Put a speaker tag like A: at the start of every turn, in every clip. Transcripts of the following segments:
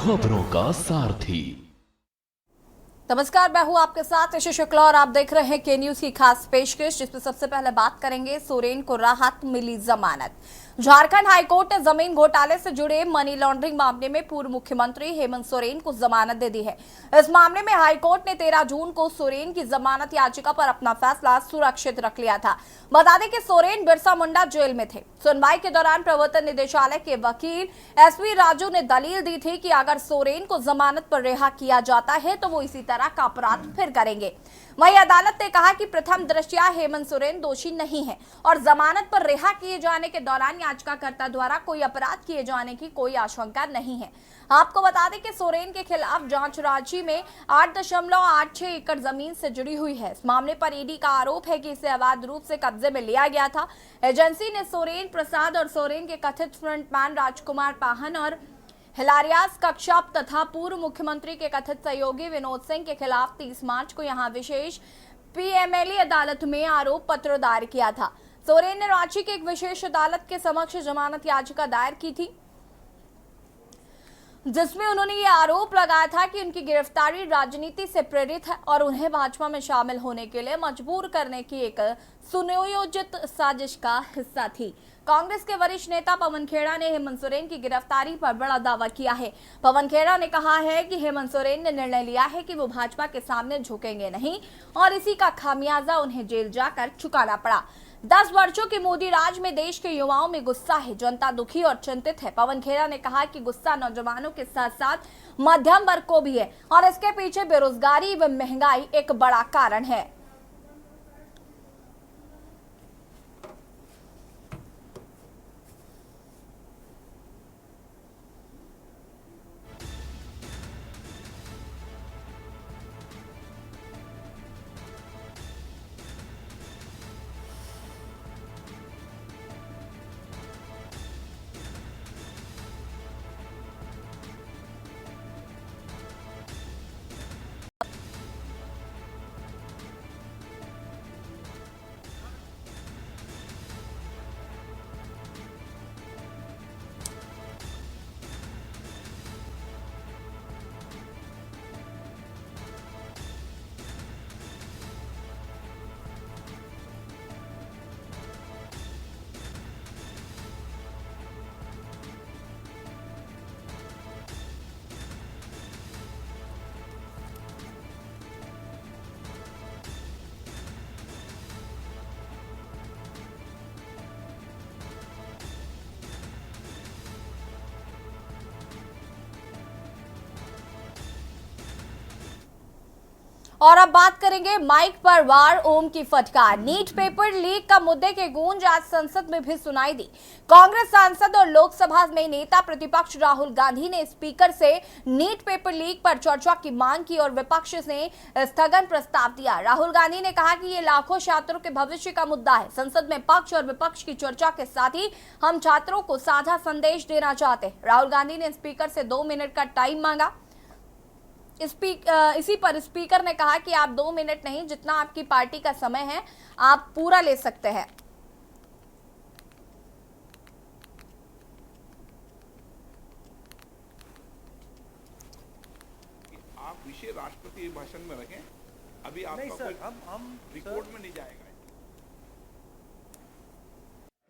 A: खबरों का सारथी।
B: नमस्कार, मैं हूं आपके साथ ऋषि शुक्ला और आप देख रहे हैं के न्यूज की खास पेशकश, जिसमें सबसे पहले बात करेंगे सोरेन को राहत मिली जमानत। झारखंड हाईकोर्ट ने जमीन घोटाले से जुड़े मनी लॉन्ड्रिंग मामले में पूर्व मुख्यमंत्री हेमंत सोरेन को जमानत दे दी है। इस मामले में हाईकोर्ट ने 13 जून को सोरेन की जमानत याचिका पर अपना फैसला सुरक्षित रख लिया था। बता दें कि सोरेन बिरसा मुंडा जेल में थे। सुनवाई के दौरान प्रवर्तन निदेशालय के वकील एसवी राजू ने दलील दी थी कि अगर सोरेन को जमानत पर रिहा किया जाता है तो वो इसी तरह का अपराध फिर करेंगे। वहीं अदालत ने कहा कि प्रथम दृष्टया हेमंत सोरेन दोषी नहीं है और जमानत पर रिहा किए जाने के दौरान याचिकाकर्ता द्वारा कोई अपराध किए जाने की कोई आशंका नहीं है। आपको बता दें कि सोरेन के खिलाफ जांच रांची में 8.86 एकड़ जमीन से जुड़ी हुई है। इस मामले पर ईडी का आरोप है कि इसे अवैध रूप से कब्जे में लिया गया था। एजेंसी ने सोरेन प्रसाद और सोरेन के कथित फ्रंटमैन राजकुमार पाहन और हिलारियास कश्यप तथा पूर्व मुख्यमंत्री के कथित सहयोगी विनोद सिंह के खिलाफ 30 मार्च को यहां विशेष पीएमएलए अदालत में आरोप पत्र दायर किया था। सोरेन ने रांची की एक विशेष अदालत के समक्ष जमानत याचिका दायर की थी, जिसमें उन्होंने ये आरोप लगाया था कि उनकी गिरफ्तारी राजनीति से प्रेरित है और उन्हें भाजपा में शामिल होने के लिए मजबूर करने की एक सुनियोजित साजिश का हिस्सा थी। कांग्रेस के वरिष्ठ नेता पवन खेड़ा ने हेमंत सोरेन की गिरफ्तारी पर बड़ा दावा किया है। पवन खेड़ा ने कहा है कि हेमंत सोरेन ने निर्णय लिया है कि वो भाजपा के सामने झुकेंगे नहीं और इसी का खामियाजा उन्हें जेल जाकर चुकाना पड़ा। 10 वर्षों के मोदी राज में देश के युवाओं में गुस्सा है, जनता दुखी और चिंतित है। पवन खेड़ा ने कहा कि गुस्सा नौजवानों के साथ साथ मध्यम वर्ग को भी है और इसके पीछे बेरोजगारी व महंगाई एक बड़ा कारण है। और अब बात करेंगे माइक पर वार ओम की फटकार। नीट पेपर लीक का मुद्दे के गूंज आज संसद में भी सुनाई दी। कांग्रेस सांसद और लोकसभा में नेता प्रतिपक्ष राहुल गांधी ने स्पीकर से नीट पेपर लीक पर चर्चा की मांग की और विपक्ष ने स्थगन प्रस्ताव दिया। राहुल गांधी ने कहा कि ये लाखों छात्रों के भविष्य का मुद्दा है। संसद में पक्ष और विपक्ष की चर्चा के साथ ही हम छात्रों को साझा संदेश देना चाहते हैं। राहुल गांधी ने स्पीकर से 2 मिनट का टाइम मांगा। इसी पर स्पीकर ने कहा कि आप 2 मिनट नहीं, जितना आपकी पार्टी का समय है आप पूरा ले सकते हैं।
C: आप विषय राष्ट्रपति भाषण में रखें। अभी आपका
D: नहीं सर,
C: हम रिकॉर्ड में नहीं जाएगा।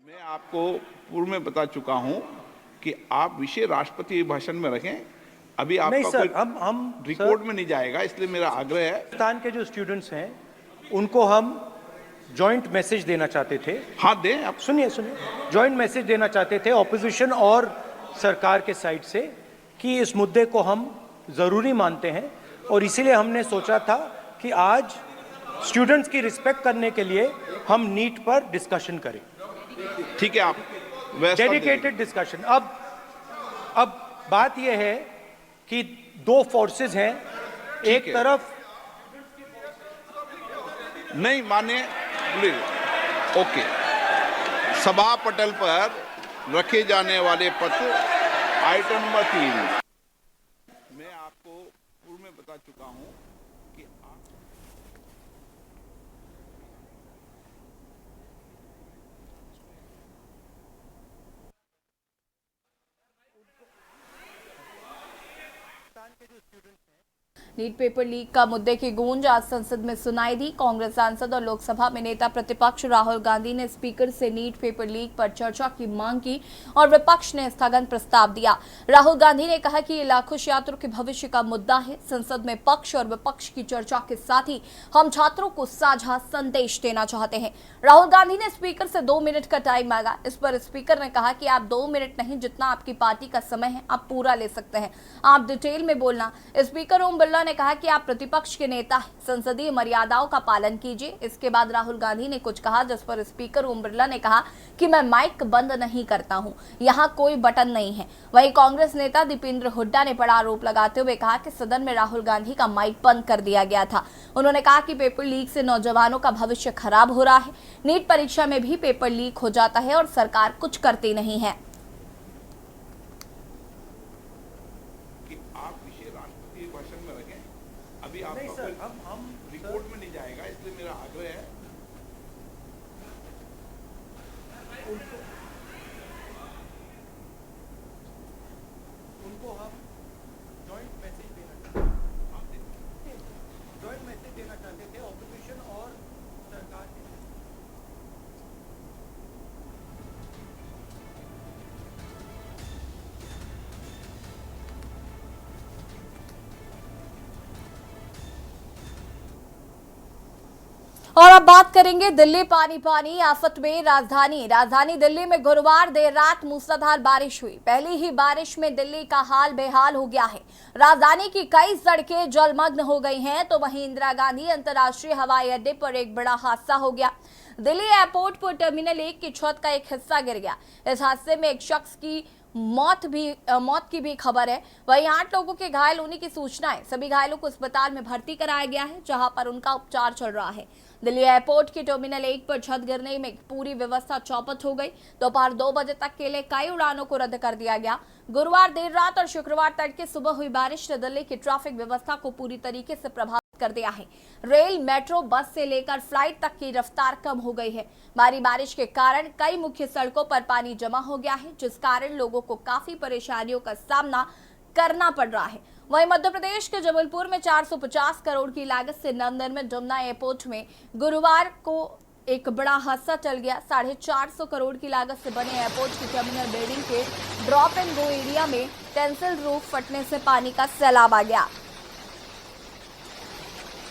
C: मैं आपको पूर्व में बता चुका हूं कि आप विषय राष्ट्रपति भाषण में रखें। अभी आपका
D: नहीं सर,
C: कोई
D: हम
C: रिकॉर्ड में नहीं जाएगा, इसलिए मेरा आग्रह है।
D: हिंदुस्तान के जो स्टूडेंट्स हैं उनको हम जॉइंट मैसेज देना चाहते थे।
C: हाँ दें आप।
D: सुनिए जॉइंट मैसेज देना चाहते थे ऑपोजिशन और सरकार के साइड से कि इस मुद्दे को हम ज़रूरी मानते हैं और इसीलिए हमने सोचा था कि आज स्टूडेंट्स की रिस्पेक्ट करने के लिए हम नीट पर डिस्कशन करें।
C: ठीक है, आप
D: डेडिकेटेड डिस्कशन। अब बात यह है कि 2 फोर्सेस हैं, एक तरफ
C: नहीं माने प्लीज। ओके, सभा पटल पर रखे जाने वाले पत्र आइटम नंबर 3 मैं आपको पूर्व में बता चुका हूं कि
B: नीट पेपर लीक का मुद्दे की गूंज आज संसद में सुनाई दी। कांग्रेस सांसद और लोकसभा में नेता प्रतिपक्ष राहुल गांधी ने स्पीकर से नीट पेपर लीक पर चर्चा की मांग की और विपक्ष ने स्थगन प्रस्ताव दिया। राहुल गांधी ने कहा कि ये लाखों छात्रों के भविष्य का मुद्दा है। संसद में पक्ष और विपक्ष की चर्चा के साथ ही हम छात्रों को साझा संदेश देना चाहते हैं। राहुल गांधी ने स्पीकर से 2 मिनट का टाइम मांगा। इस पर स्पीकर ने कहा कि आप 2 मिनट नहीं, जितना आपकी पार्टी का समय है आप पूरा ले सकते हैं, आप डिटेल में बोलना। स्पीकर ओम बिरला ने कहा कि आप प्रतिपक्ष के नेता हैं, संसदीय मर्यादाओं का पालन कीजिए। इसके बाद राहुल गांधी ने कुछ कहा, जिस पर स्पीकर ओम बिरला ने कहा कि मैं माइक बंद नहीं करता हूं, यहां कोई बटन नहीं है। वहीं कांग्रेस नेता दीपेंद्र हुड्डा ने बड़ा आरोप लगाते हुए कहा कि सदन में राहुल गांधी का माइक बंद कर दिया गया था। उन्होंने कहा कि पेपर लीक से नौजवानों का भविष्य खराब हो रहा है। नीट परीक्षा में भी पेपर लीक हो जाता है और सरकार कुछ करती नहीं है।
C: भाषण में रखें, अभी आप
D: नहीं सर, हम
C: रिपोर्ट में नहीं जाएगा, इसलिए मेरा आग्रह है
D: उनको हम जॉइंट मैसेज देना चाहते थे ऑपोजिशन और सरकार के।
B: और अब बात करेंगे दिल्ली पानी पानी आफत में। राजधानी दिल्ली में गुरुवार देर रात मूसलाधार बारिश हुई। पहली ही बारिश में दिल्ली का हाल बेहाल हो गया है। राजधानी की कई सड़कें जलमग्न हो गई हैं, तो वहीं इंदिरा गांधी अंतर्राष्ट्रीय हवाई अड्डे पर एक बड़ा हादसा हो गया। दिल्ली एयरपोर्ट पर टर्मिनल 1 की छत का एक हिस्सा गिर गया। इस हादसे में एक शख्स की मौत की भी खबर है। वहीं 8 लोगों के घायल होने की सूचना है। सभी घायलों को अस्पताल में भर्ती कराया गया है, जहां पर उनका उपचार चल रहा है। दिल्ली एयरपोर्ट के टर्मिनल 1 पर छत गिरने में पूरी व्यवस्था चौपट हो गई। दोपहर 2 बजे तक के लिए कई उड़ानों को रद्द कर दिया गया। गुरुवार देर रात और शुक्रवार तड़के सुबह हुई बारिश ने दिल्ली की ट्रैफिक व्यवस्था को पूरी तरीके से प्रभावित कर दिया है। रेल, मेट्रो, बस से लेकर फ्लाइट तक की रफ्तार कम हो गई है। भारी बारिश के कारण कई मुख्य सड़कों पर पानी जमा हो गया है, जिस कारण लोगों को काफी परेशानियों का सामना करना पड़ रहा है। वहीं मध्य प्रदेश के जबलपुर में 450 करोड़ की लागत से नवनिर्मित जमुना एयरपोर्ट में गुरुवार को एक बड़ा हादसा चल गया। 450 करोड़ की लागत से बने एयरपोर्ट की टर्मिनल बिल्डिंग के ड्रॉप एंड गो एरिया में टेंसिल रूफ फटने से पानी का सैलाब आ गया।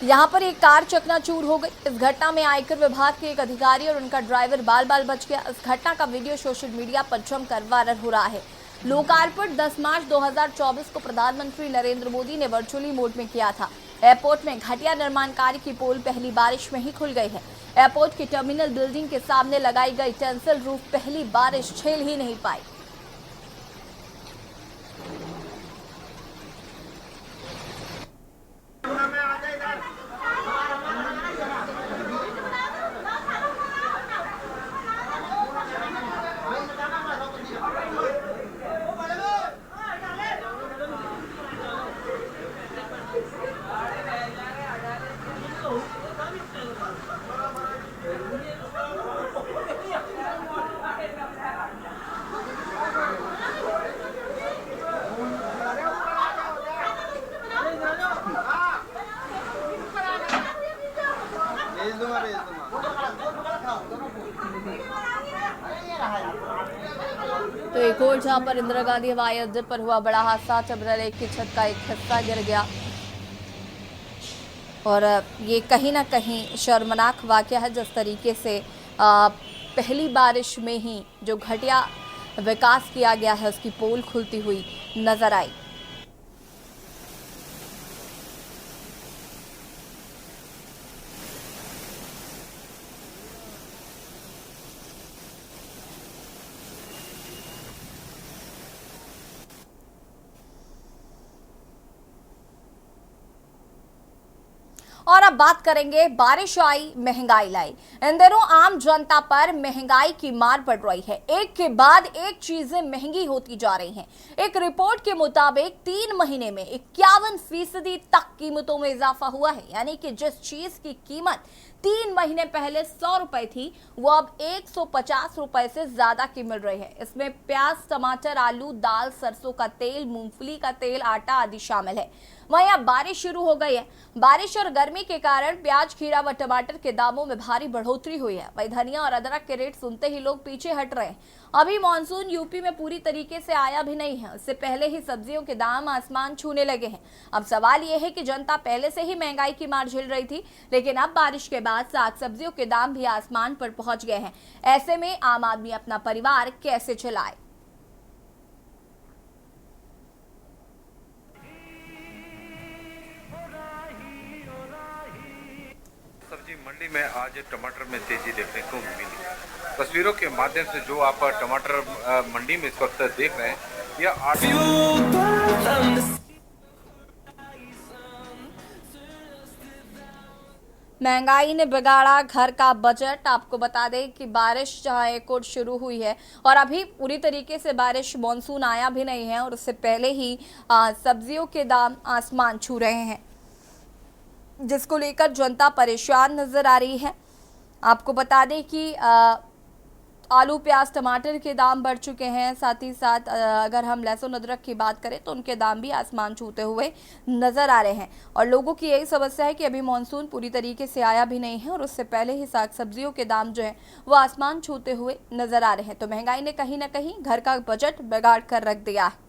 B: यहां पर एक कार चकनाचूर हो गई। इस घटना में आयकर विभाग के एक अधिकारी और उनका ड्राइवर बाल बाल बच गया। इस घटना का वीडियो सोशल मीडिया पर जमकर वायरल हो रहा है। लोकार्पण 10 मार्च 2024 को प्रधानमंत्री नरेंद्र मोदी ने वर्चुअली मोड में किया था। एयरपोर्ट में घटिया निर्माण कार्य की पोल पहली बारिश में ही खुल गई है। एयरपोर्ट की टर्मिनल बिल्डिंग के सामने लगाई गई टेंसिल रूफ पहली बारिश झेल ही नहीं पाई। तो एक और जहां पर इंदिरा गांधी हवाई अड्डे पर हुआ बड़ा हादसा, टर्मिनल 1 की छत का एक हिस्सा गिर गया और ये कहीं ना कहीं शर्मनाक वाकया है। जिस तरीके से पहली बारिश में ही जो घटिया विकास किया गया है उसकी पोल खुलती हुई नजर आई। और अब बात करेंगे बारिश आई महंगाई लाई। इन दिनों आम जनता पर महंगाई की मार पड़ रही है। एक के बाद एक चीजें महंगी होती जा रही हैं। एक रिपोर्ट के मुताबिक 3 महीने में 51% तक कीमतों में इजाफा हुआ है। यानी कि जिस चीज की कीमत 3 महीने पहले 100 रुपए थी, वो अब 150 रुपए से ज्यादा की मिल रही है। इसमें प्याज, टमाटर, आलू, दाल, सरसों का तेल, मूंगफली का तेल, आटा आदि शामिल है। वहीं अब बारिश शुरू हो गई है। बारिश और गर्मी के कारण प्याज, खीरा व टमाटर के दामों में भारी बढ़ोतरी हुई है। वहीं धनिया और अदरक के रेट सुनते ही लोग पीछे हट रहे हैं। अभी मानसून यूपी में पूरी तरीके से आया भी नहीं है, उससे पहले ही सब्जियों के दाम आसमान छूने लगे हैं। अब सवाल यह है कि जनता पहले से ही महंगाई की मार झेल रही थी, लेकिन अब बारिश के बाद साग सब्जियों के दाम भी आसमान पर पहुंच गए हैं। ऐसे में आम आदमी अपना परिवार कैसे चलाए?
A: सब्जी मंडी में आज टमाटर में तेजी देखने को मिली। तस्वीरों के माध्यम से जो आप टमाटर मंडी में इस वक्त देख रहे हैं, यह
B: महंगाई ने बिगाड़ा घर का बजट। आपको बता दें कि बारिश जहां एक और शुरू हुई है और अभी पूरी तरीके से बारिश, मानसून आया भी नहीं है और उससे पहले ही सब्जियों के दाम आसमान छू रहे हैं, जिसको लेकर जनता परेशान नजर आ रही है। आपको बता दें कि आलू, प्याज, टमाटर के दाम बढ़ चुके हैं। साथ ही साथ अगर हम लहसुन, अदरक की बात करें तो उनके दाम भी आसमान छूते हुए नजर आ रहे हैं। और लोगों की यही समस्या है कि अभी मानसून पूरी तरीके से आया भी नहीं है और उससे पहले ही साग सब्जियों के दाम जो है वो आसमान छूते हुए नजर आ रहे हैं। तो महंगाई ने कहीं ना कहीं घर का बजट बिगाड़ कर रख दिया है।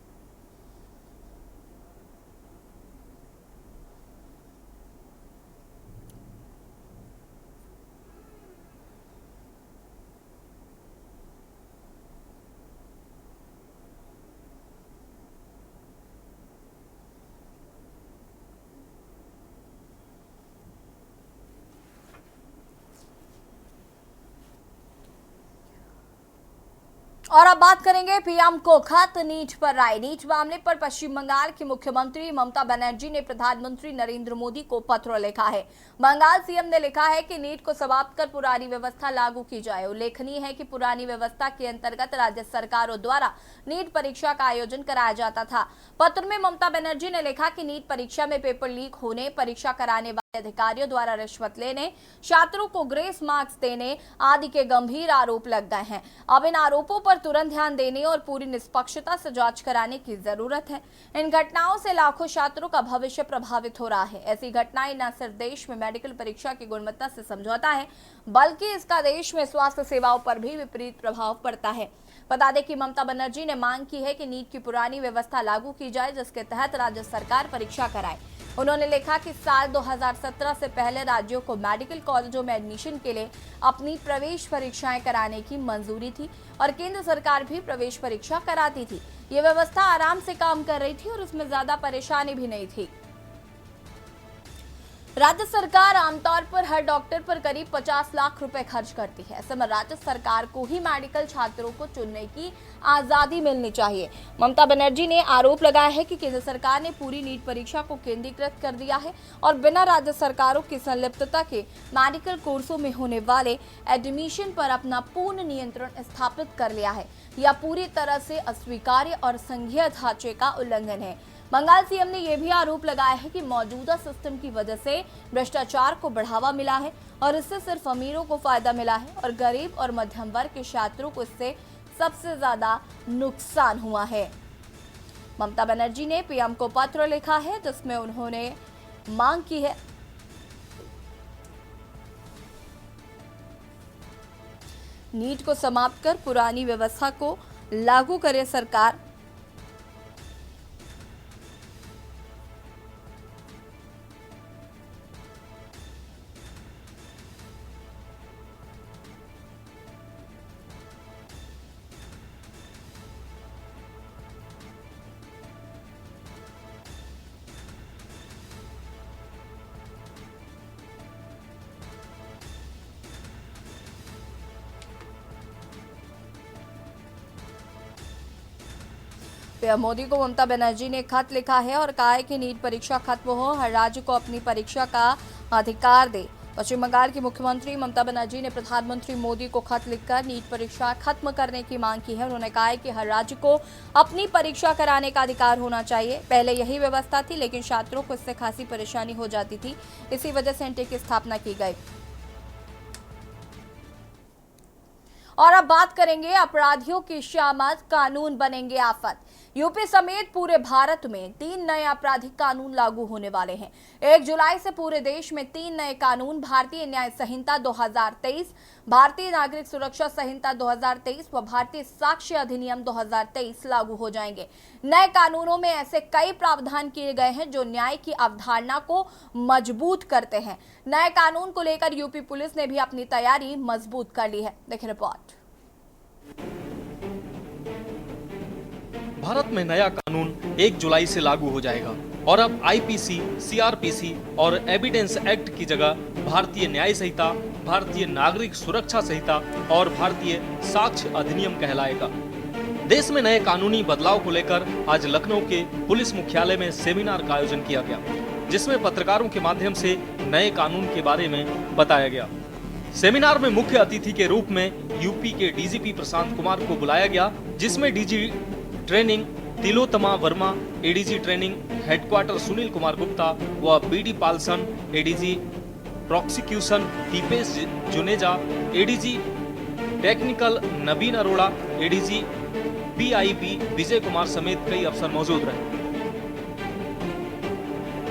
B: और अब बात करेंगे पीएम को खत, नीट पर राय। नीट मामले पर पश्चिम बंगाल की मुख्यमंत्री ममता बनर्जी ने प्रधानमंत्री नरेंद्र मोदी को पत्र लिखा है। बंगाल सीएम ने लिखा है कि नीट को समाप्त कर पुरानी व्यवस्था लागू की जाए। उल्लेखनीय है कि पुरानी व्यवस्था के अंतर्गत राज्य सरकारों द्वारा नीट परीक्षा का आयोजन कराया जाता था। पत्र में ममता बनर्जी ने लिखा कि नीट परीक्षा में पेपर लीक होने, परीक्षा कराने वाले अधिकारियों द्वारा रिश्वत लेने, छात्रों को ग्रेस मार्क्स देने आदि के गंभीर आरोप लग गए हैं। अब इन आरोपों पर तुरंत ध्यान देने और पूरी निष्पक्षता से जांच कराने की जरूरत है। इन घटनाओं से लाखों छात्रों का भविष्य प्रभावित हो रहा है। ऐसी घटनाएं न सिर्फ देश में मेडिकल परीक्षा की गुणवत्ता से समझौता है, बल्कि इसका देश में स्वास्थ्य सेवाओं पर भी विपरीत प्रभाव पड़ता है। बता दें कि ममता बनर्जी ने मांग की है कि नीट की पुरानी व्यवस्था लागू की जाए, जिसके तहत राज्य सरकार परीक्षा कराए। उन्होंने लिखा कि साल 2017 से पहले राज्यों को मेडिकल कॉलेजों में एडमिशन के लिए अपनी प्रवेश परीक्षाएं कराने की मंजूरी थी और केंद्र सरकार भी प्रवेश परीक्षा कराती थी। ये व्यवस्था आराम से काम कर रही थी और उसमें ज्यादा परेशानी भी नहीं थी। राज्य सरकार आमतौर पर हर डॉक्टर पर करीब 50 लाख रुपए खर्च करती है। ऐसे में राज्य सरकार को ही मेडिकल छात्रों को चुनने की आजादी मिलनी चाहिए। ममता बनर्जी ने आरोप लगाया है कि केंद्र सरकार ने पूरी नीट परीक्षा को केंद्रीकृत कर दिया है और बिना राज्य सरकारों की संलिप्तता के मेडिकल कोर्सों में होने वाले एडमिशन पर अपना पूर्ण नियंत्रण स्थापित कर लिया है। यह पूरी तरह से अस्वीकार्य और संघीय ढांचे का उल्लंघन है। बंगाल सीएम ने यह भी आरोप लगाया है कि मौजूदा सिस्टम की वजह से भ्रष्टाचार को बढ़ावा मिला है और इससे सिर्फ अमीरों को फायदा मिला है और गरीब और मध्यम वर्ग के छात्रों को इससे सबसे ज्यादा नुकसान हुआ है। ममता बनर्जी ने पीएम को पत्र लिखा है, जिसमें उन्होंने मांग की है नीट को समाप्त कर पुरानी व्यवस्था को लागू करे सरकार। पीएम मोदी को ममता बनर्जी ने खत लिखा है और कहा है कि नीट परीक्षा खत्म हो, हर राज्य को अपनी परीक्षा का अधिकार दे। पश्चिम बंगाल की मुख्यमंत्री ममता बनर्जी ने प्रधानमंत्री मोदी को खत लिखकर नीट परीक्षा खत्म करने की मांग की है। उन्होंने कहा है कि हर राज्य को अपनी परीक्षा कराने का अधिकार होना चाहिए। पहले यही व्यवस्था थी, लेकिन छात्रों को इससे खासी परेशानी हो जाती थी। इसी वजह से एनटीए की स्थापना की गई। और अब बात करेंगे अपराधियों की शामत, कानून बनेंगे आफत। यूपी समेत पूरे भारत में 3 नए आपराधिक कानून लागू होने वाले हैं। 1 जुलाई से पूरे देश में 3 नए कानून, भारतीय न्याय संहिता 2023, भारतीय नागरिक सुरक्षा संहिता 2023 व भारतीय साक्ष्य अधिनियम 2023 लागू हो जाएंगे। नए कानूनों में ऐसे कई प्रावधान किए गए हैं जो न्याय की अवधारणा को मजबूत करते हैं। नए कानून को लेकर यूपी पुलिस ने भी अपनी तैयारी मजबूत कर ली है। देखिए रिपोर्ट।
E: भारत में नया कानून 1 जुलाई से लागू हो जाएगा और अब आईपीसी, सीआरपीसी और एविडेंस एक्ट की जगह भारतीय न्याय संहिता, भारतीय नागरिक सुरक्षा संहिता और भारतीय साक्ष्य अधिनियम कहलाएगा। देश में नए कानूनी बदलाव को लेकर आज लखनऊ के पुलिस मुख्यालय में सेमिनार का आयोजन किया गया, जिसमें पत्रकारों के माध्यम से नए कानून के बारे में बताया गया। सेमिनार में मुख्य अतिथि के रूप में यूपी के डीजीपी प्रशांत कुमार को बुलाया गया, जिसमें DG training Tilottama Verma, ADG training headquarter Sunil Kumar Gupta व BD Palsan, ADG prosecution Deepesh Juneja, ADG technical Naveen Arora, ADG PIB Vijay Kumar समेत कई अफसर मौजूद रहे।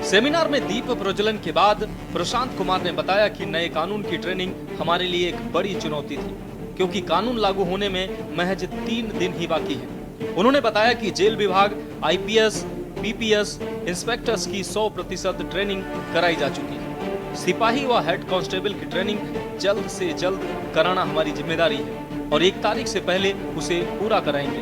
E: सेमिनार में दीप प्रज्वलन के बाद प्रशांत कुमार ने बताया कि नए कानून की ट्रेनिंग हमारे लिए एक बड़ी चुनौती थी, क्योंकि कानून लागू होने में महज 3 दिन ही बाकी है। उन्होंने बताया कि जेल विभाग, आईपीएस, पीपीएस, इंस्पेक्टर्स की 100% ट्रेनिंग कराई जा चुकी है। सिपाही व हेड कांस्टेबल की ट्रेनिंग जल्द से जल्द कराना हमारी जिम्मेदारी है और 1 तारीख से पहले उसे पूरा कराएंगे।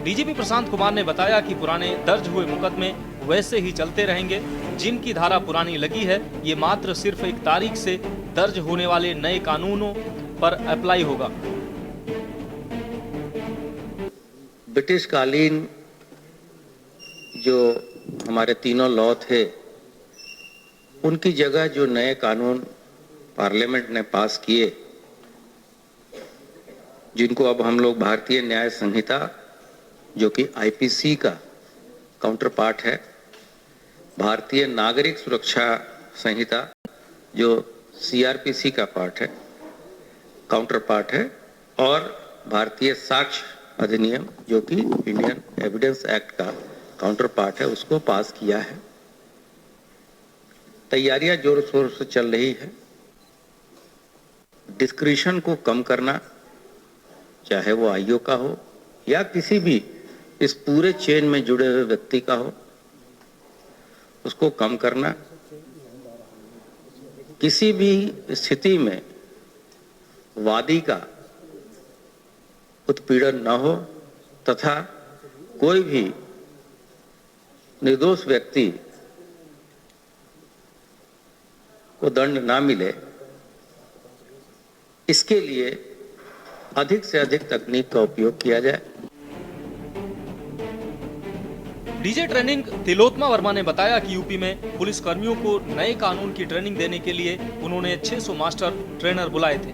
E: डीजीपी प्रशांत कुमार ने बताया कि पुराने दर्ज हुए मुकदमे वैसे ही चलते रहेंगे। जिनकी धारा पुरानी लगी है, ये मात्र सिर्फ 1 तारीख से दर्ज होने वाले नए कानूनों पर अप्लाई होगा।
F: ब्रिटिश कालीन जो हमारे तीनों लॉ थे, उनकी जगह जो नए कानून पार्लियामेंट ने पास किए, जिनको अब हम लोग भारतीय न्याय संहिता, जो कि आईपीसी का काउंटर पार्ट है, भारतीय नागरिक सुरक्षा संहिता जो सीआरपीसी का पार्ट है, काउंटर पार्ट है, और भारतीय साक्ष्य अधिनियम जो कि इंडियन एविडेंस एक्ट का काउंटर पार्ट है, उसको पास किया है। तैयारियां जोर शोर से चल रही है। डिस्क्रिशन को कम करना, चाहे वो आईओ का हो या किसी भी इस पूरे चेन में जुड़े हुए व्यक्ति का हो, उसको कम करना। किसी भी स्थिति में वादी का उत्पीड़न न हो तथा कोई भी निर्दोष व्यक्ति को दंड ना मिले, इसके लिए अधिक से अधिक तकनीक का उपयोग किया जाए।
E: डीजे ट्रेनिंग तिलोत्तमा वर्मा ने बताया कि यूपी में पुलिस कर्मियों को नए कानून की ट्रेनिंग देने के लिए उन्होंने 600 मास्टर ट्रेनर बुलाए थे।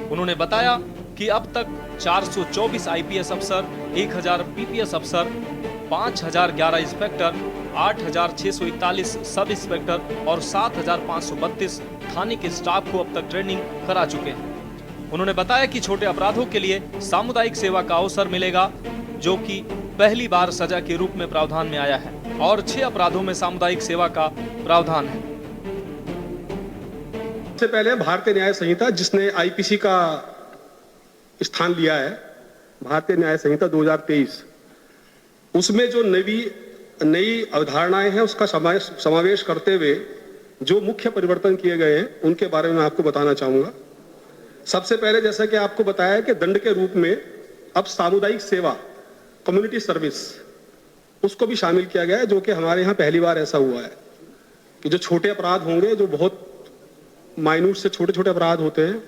E: उन्होंने बताया कि अब तक 424 आईपीएस अफसर, 1000 पीपीएस अफसर, 5011 इंस्पेक्टर, 8641 सब इंस्पेक्टर और 7532 थाने के स्टाफ को अब तक ट्रेनिंग करा चुके हैं। उन्होंने बताया कि छोटे अपराधों के लिए सामुदायिक सेवा का अवसर मिलेगा, जो कि पहली बार सजा के रूप में प्रावधान में आया है, और 6 अपराधों में सामुदायिक सेवा का प्रावधान है।
G: सबसे पहले भारतीय न्याय संहिता, जिसने आईपीसी का स्थान लिया है, भारतीय न्याय संहिता 2023, उसमें जो नई अवधारणाएं हैं उसका समावेश करते हुए जो मुख्य परिवर्तन किए गए हैं उनके बारे में आपको बताना चाहूंगा। सबसे पहले, जैसा कि आपको बताया कि दंड के रूप में अब सामुदायिक सेवा, कम्युनिटी सर्विस, उसको भी शामिल किया गया है, जो कि हमारे यहाँ पहली बार ऐसा हुआ है कि जो छोटे अपराध होंगे, जो बहुत माइन्यूट से छोटे छोटे अपराध होते हैं,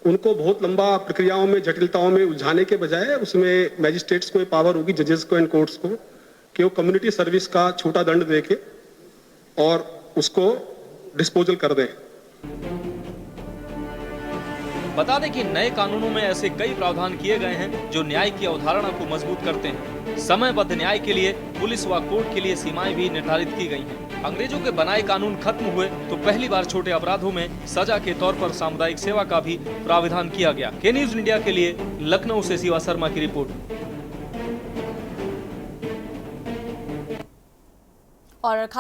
G: उनको बहुत लंबा प्रक्रियाओं में, जटिलताओं में उलझाने के बजाय उसमें मैजिस्ट्रेट्स को पावर होगी, जजेस को एंड कोर्ट्स को, कि वो कम्युनिटी सर्विस का छोटा दंड देके और उसको डिस्पोजल कर दें।
E: बता दें कि नए कानूनों में ऐसे कई प्रावधान किए गए हैं जो न्याय की अवधारणा को मजबूत करते हैं। समयबद्ध न्याय के लिए पुलिस व कोर्ट के लिए सीमाएं भी निर्धारित की गई हैं। अंग्रेजों के बनाए कानून खत्म हुए तो पहली बार छोटे अपराधों में सजा के तौर पर सामुदायिक सेवा का भी प्रावधान किया गया। के न्यूज इंडिया के लिए लखनऊ से शिवा शर्मा की रिपोर्ट।
B: और